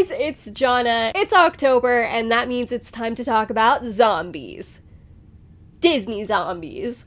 guys, it's Jona. It's October, and that means it's time to talk about zombies. Disney zombies.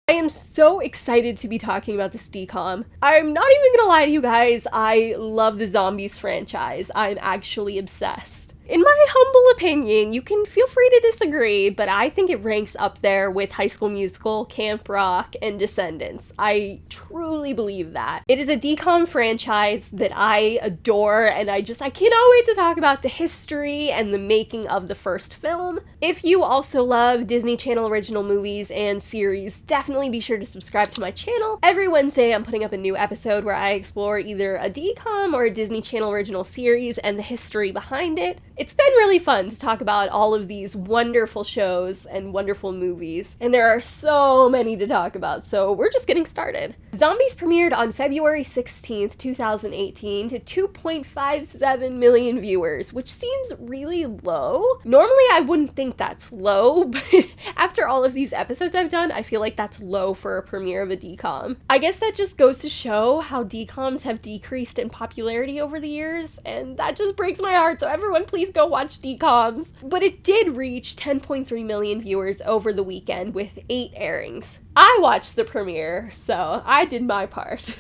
I am so excited to be talking about this DCOM. I'm not even gonna lie to you guys, I love the Zombies franchise. I'm actually obsessed. In my humble opinion, you can feel free to disagree, but I think it ranks up there with High School Musical, Camp Rock, and Descendants. I truly believe that. It is a DCOM franchise that I adore, and I cannot wait to talk about the history and the making of the first film. If you also love Disney Channel original movies and series, definitely be sure to subscribe to my channel. Every Wednesday, I'm putting up a new episode where I explore either a DCOM or a Disney Channel original series and the history behind it. It's been really fun to talk about all of these wonderful shows and wonderful movies, and there are so many to talk about, so we're just getting started. Zombies premiered on February 16th, 2018 to 2.57 million viewers, which seems really low. Normally I wouldn't think that's low, but after all of these episodes I've done, I feel like that's low for a premiere of a DCOM. I guess that just goes to show how DCOMs have decreased in popularity over the years, and that just breaks my heart, so everyone please go watch DCOMs. But it did reach 10.3 million viewers over the weekend with 8 airings. I watched the premiere, so I did my part.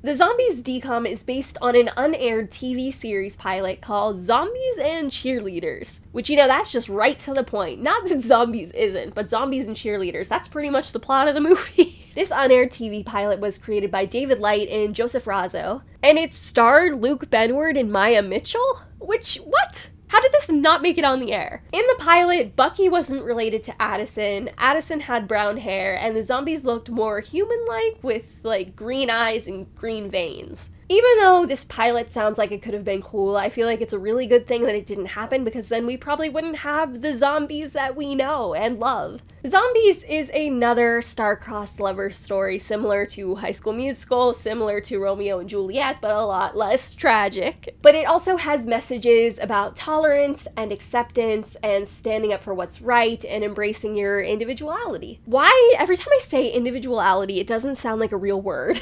The Zombies DCOM is based on an unaired TV series pilot called Zombies and Cheerleaders, which, that's just right to the point. Not that Zombies isn't, but Zombies and Cheerleaders, that's pretty much the plot of the movie. This unaired TV pilot was created by David Light and Joseph Razzo, and it starred Luke Benward and Maya Mitchell? What? How did this not make it on the air? In the pilot, Bucky wasn't related to Addison, Addison had brown hair, and the zombies looked more human-like with, green eyes and green veins. Even though this pilot sounds like it could have been cool, I feel like it's a really good thing that it didn't happen because then we probably wouldn't have the zombies that we know and love. Zombies is another star-crossed lover story similar to High School Musical, similar to Romeo and Juliet, but a lot less tragic. But it also has messages about tolerance and acceptance and standing up for what's right and embracing your individuality. Why, every time I say individuality, it doesn't sound like a real word?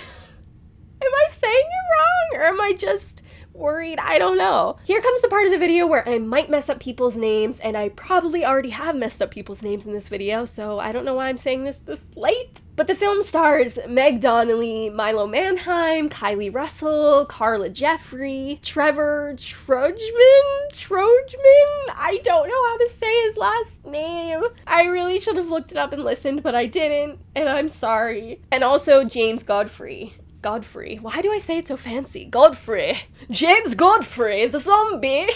Am I saying it wrong, or am I just worried? I don't know. Here comes the part of the video where I might mess up people's names, and I probably already have messed up people's names in this video, so I don't know why I'm saying this late. But the film stars Meg Donnelly, Milo Manheim, Kylee Russell, Carla Jeffrey, Trevor Trojman? I don't know how to say his last name. I really should have looked it up and listened, but I didn't, and I'm sorry. And also James Godfrey. Why do I say it so fancy? James Godfrey, the zombie.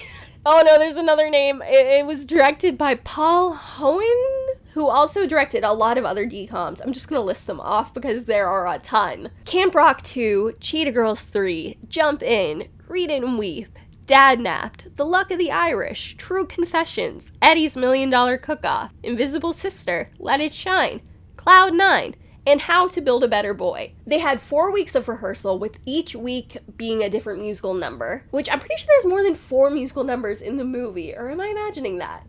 Oh no, there's another name. It was directed by Paul Hohen, who also directed a lot of other DCOMs. I'm just gonna list them off because there are a ton. Camp Rock 2, Cheetah Girls 3, Jump In, Read It and Weep, Dad Napped, The Luck of the Irish, True Confessions, Eddie's $1 Million Cook-Off, Invisible Sister, Let It Shine, Cloud 9, and How to Build a Better Boy. They had 4 weeks of rehearsal, with each week being a different musical number, which I'm pretty sure there's more than 4 musical numbers in the movie, or am I imagining that?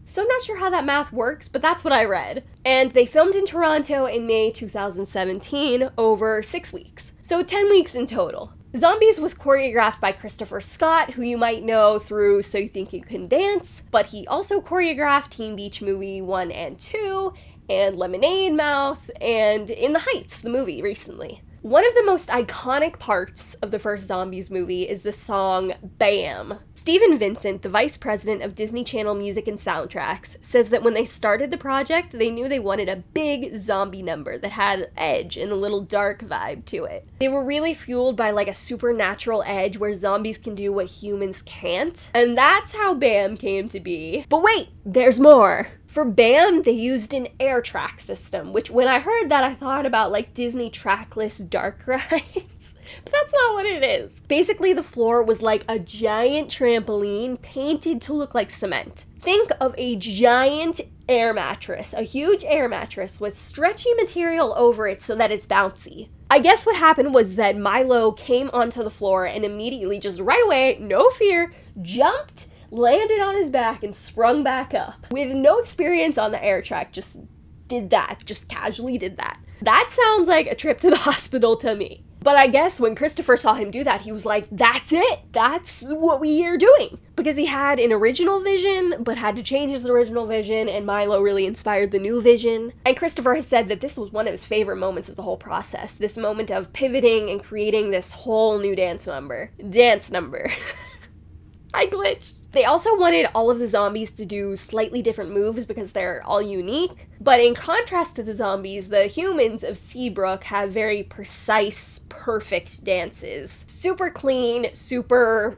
So I'm not sure how that math works, but that's what I read. And they filmed in Toronto in May 2017 over 6 weeks, so 10 weeks in total. Zombies was choreographed by Christopher Scott, who you might know through So You Think You Can Dance, but he also choreographed Teen Beach Movie 1 and 2, and Lemonade Mouth, and In the Heights, the movie, recently. One of the most iconic parts of the first Zombies movie is the song Bam. Stephen Vincent, the vice president of Disney Channel Music and Soundtracks, says that when they started the project, they knew they wanted a big zombie number that had edge and a little dark vibe to it. They were really fueled by a supernatural edge where zombies can do what humans can't, and that's how Bam came to be. But wait, there's more! For Bam, they used an air track system, which when I heard that, I thought about Disney trackless dark rides. But that's not what it is. Basically, the floor was like a giant trampoline painted to look like cement. Think of a giant air mattress, a huge air mattress with stretchy material over it so that it's bouncy. I guess what happened was that Milo came onto the floor and immediately, just right away, no fear, jumped, landed on his back, and sprung back up. With no experience on the air track, just casually did that. That sounds like a trip to the hospital to me. But I guess when Christopher saw him do that, he was like, that's it! That's what we are doing! Because he had an original vision, but had to change his original vision, and Milo really inspired the new vision. And Christopher has said that this was one of his favorite moments of the whole process. This moment of pivoting and creating this whole new dance number. I glitched. They also wanted all of the zombies to do slightly different moves because they're all unique. But in contrast to the zombies, the humans of Seabrook have very precise, perfect dances. Super clean, super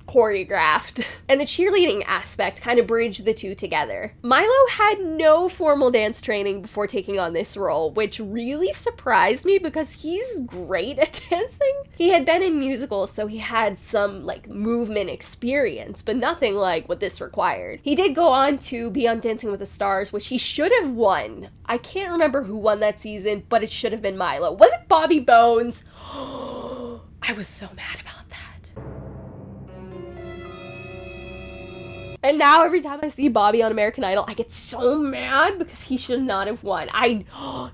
choreographed. And the cheerleading aspect kind of bridged the two together. Milo had no formal dance training before taking on this role, which really surprised me because he's great at dancing. He had been in musicals, so he had some, like, movement experience, but nothing like what this required. He did go on to be on Dancing with the Stars, which he should have won. I can't remember who won that season, but it should have been Milo. Was it Bobby Bones? I was so mad about that. And now every time I see Bobby on American Idol, I get so mad because he should not have won.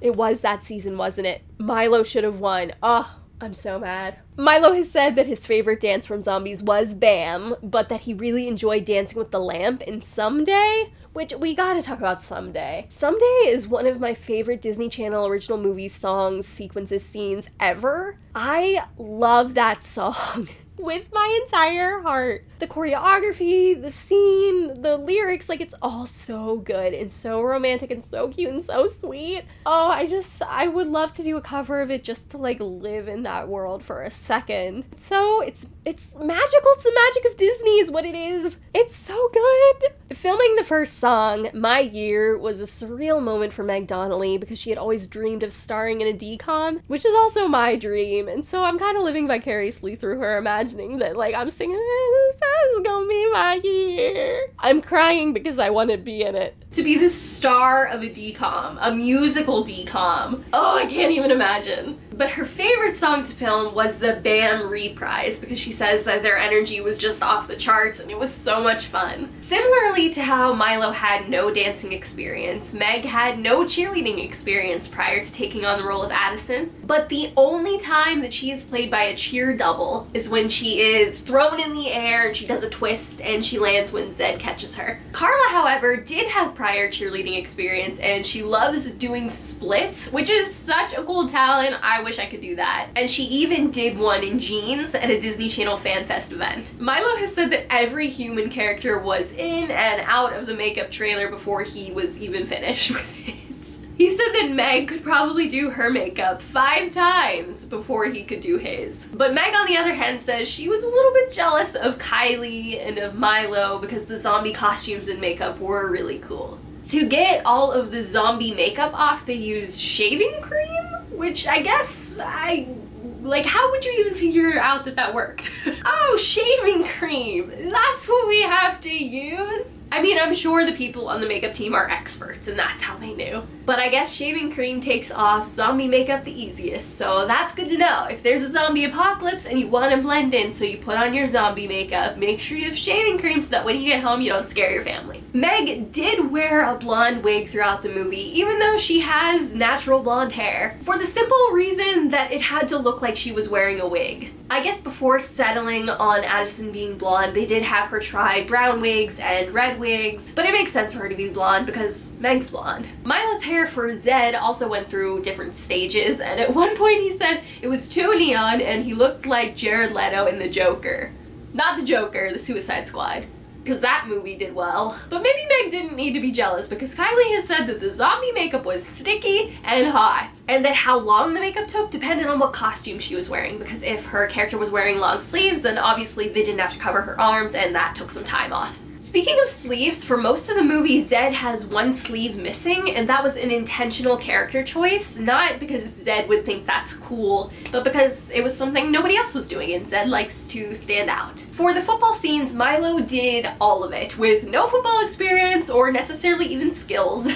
It was that season, wasn't it? Milo should have won. Oh, I'm so mad. Milo has said that his favorite dance from Zombies was Bam, but that he really enjoyed Dancing with the Lamp in Someday, which we gotta talk about Someday. Someday is one of my favorite Disney Channel original movies, songs, sequences, scenes ever. I love that song. With my entire heart. The choreography, the scene, the lyrics, like, it's all so good and so romantic and so cute and so sweet. Oh, I would love to do a cover of it just to, like, live in that world for a second. So, it's magical. It's the magic of Disney is what it is. It's so good. Filming the first song, My Year, was a surreal moment for Meg Donnelly because she had always dreamed of starring in a DCOM, which is also my dream. And so I'm kind of living vicariously through her, imagining that, like, I'm singing, this is gonna be my year. I'm crying because I want to be in it. To be the star of a DCOM, a musical DCOM. Oh, I can't even imagine. But her favorite song to film was the Bam reprise because she says that their energy was just off the charts and it was so much fun. Similarly to how Milo had no dancing experience, Meg had no cheerleading experience prior to taking on the role of Addison, but the only time that she is played by a cheer double is when she is thrown in the air and she does a twist and she lands when Zed catches her. Carla, however, did have prior cheerleading experience and she loves doing splits, which is such a cool talent. I wish I could do that. And she even did one in jeans at a Disney Channel Fan Fest event. Milo has said that every human character was in and out of the makeup trailer before he was even finished with his. He said that Meg could probably do her makeup 5 times before he could do his. But Meg, on the other hand, says she was a little bit jealous of Kylee and of Milo because the zombie costumes and makeup were really cool. To get all of the zombie makeup off, they used shaving cream, which I guess like, how would you even figure out that that worked? Oh, shaving cream! That's what we have to use? I mean, I'm sure the people on the makeup team are experts and that's how they knew. But I guess shaving cream takes off zombie makeup the easiest, so that's good to know. If there's a zombie apocalypse and you want to blend in, so you put on your zombie makeup, make sure you have shaving cream so that when you get home you don't scare your family. Meg did wear a blonde wig throughout the movie, even though she has natural blonde hair, for the simple reason that it had to look like she was wearing a wig. I guess before settling on Addison being blonde, they did have her try brown wigs and red wigs, but it makes sense for her to be blonde because Meg's blonde. Milo's hair for Zed also went through different stages, and at one point he said it was too neon and he looked like Jared Leto in The Joker. Not The Joker, The Suicide Squad, because that movie did well. But maybe Meg didn't need to be jealous because Kylee has said that the zombie makeup was sticky and hot, and that how long the makeup took depended on what costume she was wearing, because if her character was wearing long sleeves, then obviously they didn't have to cover her arms and that took some time off. Speaking of sleeves, for most of the movie, Zed has one sleeve missing, and that was an intentional character choice, not because Zed would think that's cool, but because it was something nobody else was doing, and Zed likes to stand out. For the football scenes, Milo did all of it, with no football experience or necessarily even skills,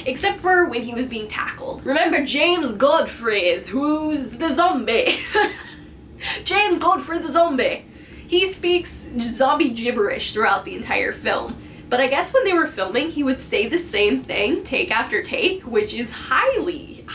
except for when he was being tackled. Remember James Godfrey, who's the zombie? James Godfrey the zombie! He speaks zombie gibberish throughout the entire film, but I guess when they were filming he would say the same thing take after take, which is highly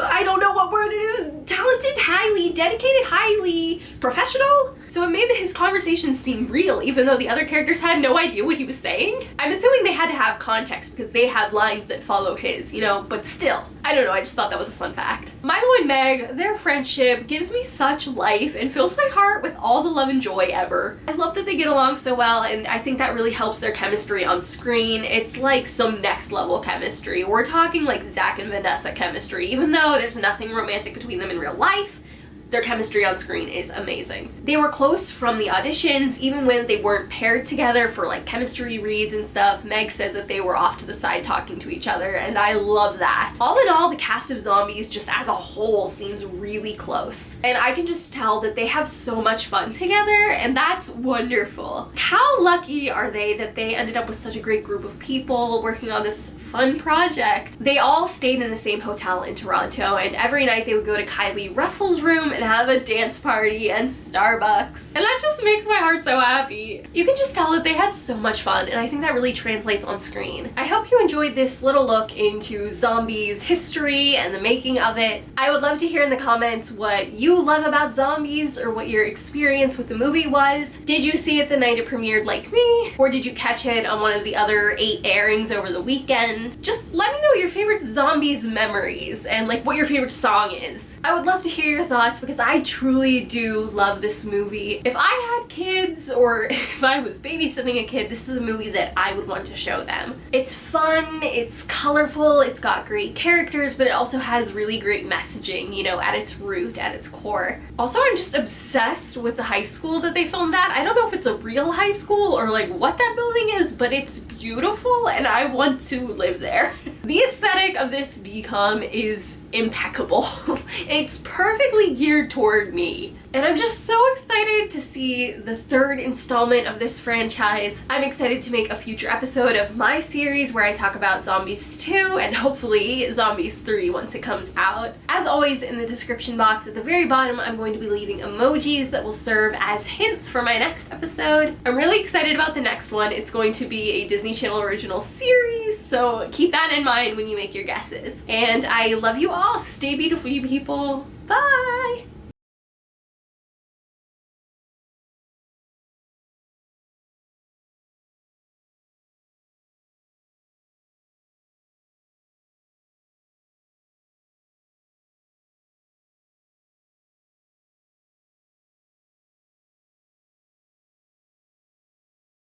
I don't know what word it is, talented, highly, dedicated, highly, professional. So it made his conversations seem real, even though the other characters had no idea what he was saying. I'm assuming they had to have context because they have lines that follow his, you know, but still. I don't know, I just thought that was a fun fact. Milo and Meg, their friendship gives me such life and fills my heart with all the love and joy ever. I love that they get along so well, and I think that really helps their chemistry on screen. It's like some next level chemistry. We're talking like Zach and Vanessa chemistry, even though there's nothing romantic between them in real life. Their chemistry on screen is amazing. They were close from the auditions, even when they weren't paired together for like chemistry reads and stuff. Meg said that they were off to the side talking to each other, and I love that. All in all, the cast of Zombies just as a whole seems really close. And I can just tell that they have so much fun together, and that's wonderful. How lucky are they that they ended up with such a great group of people working on this fun project? They all stayed in the same hotel in Toronto, and every night they would go to Kylee Russell's room and have a dance party and Starbucks. And that just makes my heart so happy. You can just tell that they had so much fun, and I think that really translates on screen. I hope you enjoyed this little look into Zombies history and the making of it. I would love to hear in the comments what you love about Zombies or what your experience with the movie was. Did you see it the night it premiered like me? Or did you catch it on one of the other 8 airings over the weekend? Just let me know your favorite Zombies memories and like what your favorite song is. I would love to hear your thoughts because I truly do love this movie. If I had kids or if I was babysitting a kid, this is a movie that I would want to show them. It's fun, it's colorful, it's got great characters, but it also has really great messaging, you know, at its root, at its core. Also, I'm just obsessed with the high school that they filmed at. I don't know if it's a real high school or like what that building is, but it's beautiful and I want to live there. The aesthetic of this DCOM is impeccable. It's perfectly geared toward me. And I'm just so excited to see the 3rd installment of this franchise. I'm excited to make a future episode of my series where I talk about Zombies 2 and hopefully Zombies 3 once it comes out. As always, in the description box at the very bottom, I'm going to be leaving emojis that will serve as hints for my next episode. I'm really excited about the next one. It's going to be a Disney Channel original series, so keep that in mind when you make your guesses. And I love you all. Stay beautiful, you people. Bye!